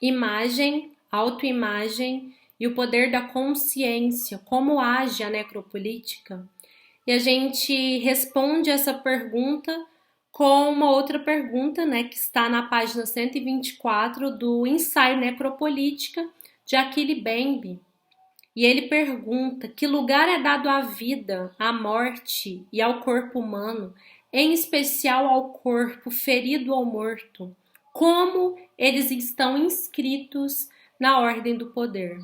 imagem, autoimagem e o poder da consciência, como age a necropolítica? E a gente responde essa pergunta com uma outra pergunta, né, que está na página 124 do Ensaio Necropolítica de Achille Mbembe. E ele pergunta: que lugar é dado à vida, à morte e ao corpo humano, em especial ao corpo ferido ou morto? Como eles estão inscritos na ordem do poder,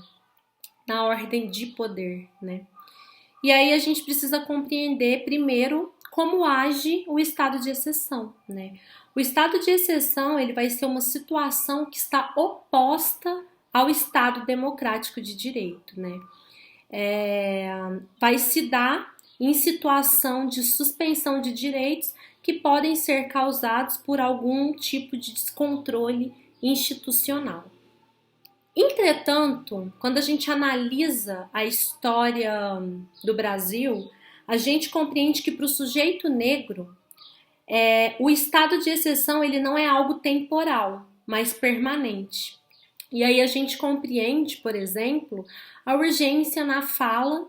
na ordem de poder, né? E aí a gente precisa compreender primeiro como age o estado de exceção, né? O estado de exceção, ele vai ser uma situação que está oposta ao estado democrático de direito, né? Vai se dar em situação de suspensão de direitos que podem ser causados por algum tipo de descontrole institucional. Entretanto, quando a gente analisa a história do Brasil, a gente compreende que para o sujeito negro, o estado de exceção ele não é algo temporal, mas permanente. E aí a gente compreende, por exemplo, a urgência na fala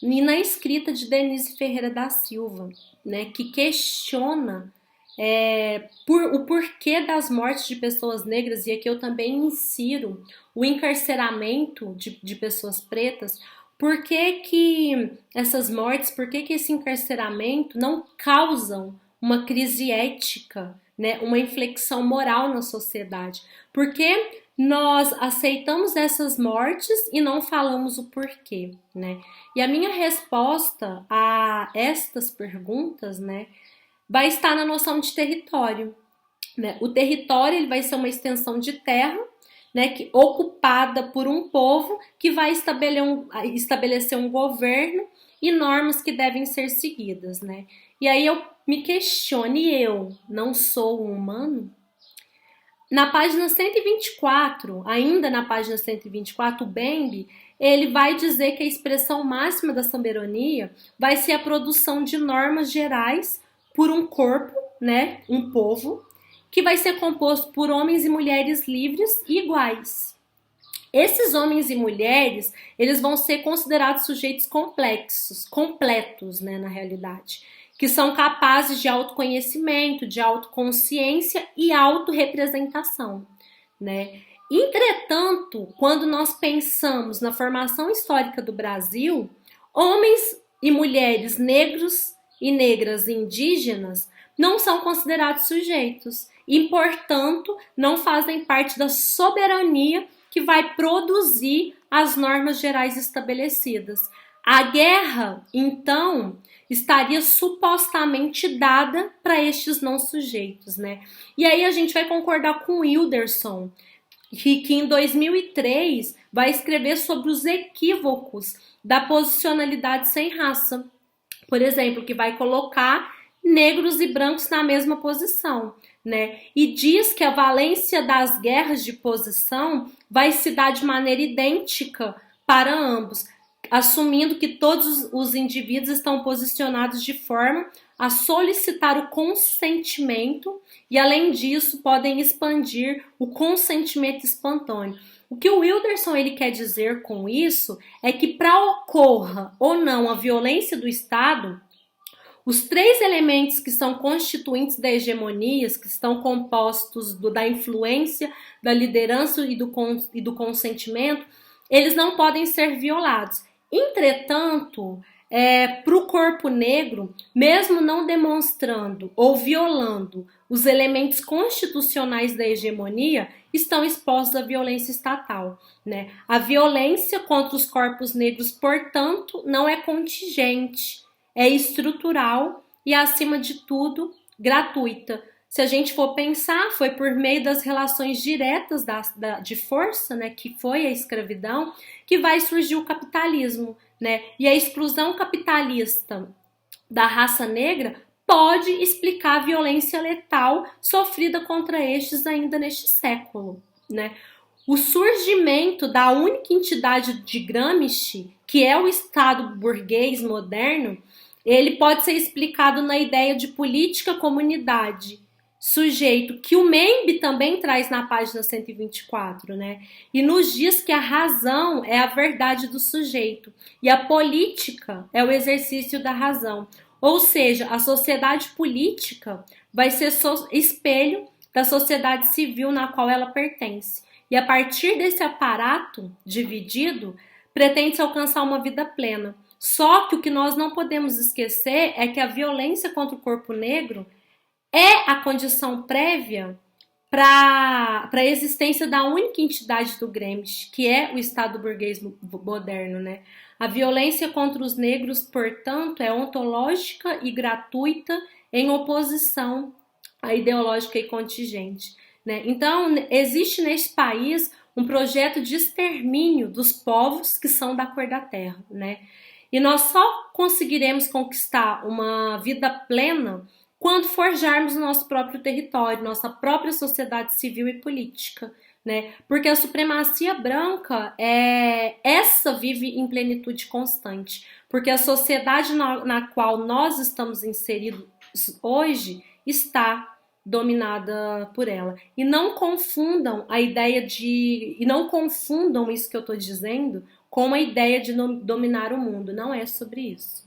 e na escrita de Denise Ferreira da Silva, né, que questiona o porquê das mortes de pessoas negras, e aqui eu também insiro o encarceramento de pessoas pretas. Por que essas mortes, por que esse encarceramento não causam uma crise ética, né, uma inflexão moral na sociedade? Porque nós aceitamos essas mortes e não falamos o porquê, né? E a minha resposta a estas perguntas, né, vai estar na noção de território, né? O território ele vai ser uma extensão de terra, né, ocupada por um povo que vai estabelecer um governo e normas que devem ser seguidas, né? E aí eu me questiono, eu não sou um humano? Na página 124, ainda na página 124, o Mbembe, ele vai dizer que a expressão máxima da soberania vai ser a produção de normas gerais por um corpo, né, um povo, que vai ser composto por homens e mulheres livres e iguais. Esses homens e mulheres, eles vão ser considerados sujeitos completos, né, na realidade, que são capazes de autoconhecimento, de autoconsciência e autorrepresentação, né? Entretanto, quando nós pensamos na formação histórica do Brasil, homens e mulheres negros e negras indígenas não são considerados sujeitos e, portanto, não fazem parte da soberania que vai produzir as normas gerais estabelecidas. A guerra, então, estaria supostamente dada para estes não sujeitos, né? E aí a gente vai concordar com o Wilderson, que em 2003 vai escrever sobre os equívocos da posicionalidade sem raça. Por exemplo, que vai colocar negros e brancos na mesma posição, né? E diz que a valência das guerras de posição vai se dar de maneira idêntica para ambos, assumindo que todos os indivíduos estão posicionados de forma a solicitar o consentimento e, além disso, podem expandir o consentimento espontâneo. O que o Wilderson ele quer dizer com isso é que para ocorra ou não a violência do Estado, os três elementos que são constituintes da hegemonia, que estão compostos da influência, da liderança e do consentimento, eles não podem ser violados. Entretanto, para o corpo negro, mesmo não demonstrando ou violando os elementos constitucionais da hegemonia, estão expostos à violência estatal, né? A violência contra os corpos negros, portanto, não é contingente, é estrutural e, acima de tudo, gratuita. Se a gente for pensar, foi por meio das relações diretas de força, né, que foi a escravidão, que vai surgir o capitalismo, né? E a exclusão capitalista da raça negra pode explicar a violência letal sofrida contra estes ainda neste século, né? O surgimento da única entidade de Gramsci, que é o Estado burguês moderno, ele pode ser explicado na ideia de política comunidade, sujeito, que o Membe também traz na página 124, né? E nos diz que a razão é a verdade do sujeito e a política é o exercício da razão. Ou seja, a sociedade política vai ser espelho da sociedade civil na qual ela pertence. E a partir desse aparato dividido, pretende-se alcançar uma vida plena. Só que o que nós não podemos esquecer é que a violência contra o corpo negro é a condição prévia para a existência da única entidade do Gramsci, que é o Estado burguês moderno, né? A violência contra os negros, portanto, é ontológica e gratuita em oposição à ideológica e contingente, né? Então, existe neste país um projeto de extermínio dos povos que são da cor da terra, né? E nós só conseguiremos conquistar uma vida plena quando forjarmos o nosso próprio território, nossa própria sociedade civil e política, né? Porque a supremacia branca essa vive em plenitude constante, porque a sociedade na qual nós estamos inseridos hoje está dominada por ela. E não confundam e não confundam isso que eu estou dizendo com a ideia de dominar o mundo. Não é sobre isso.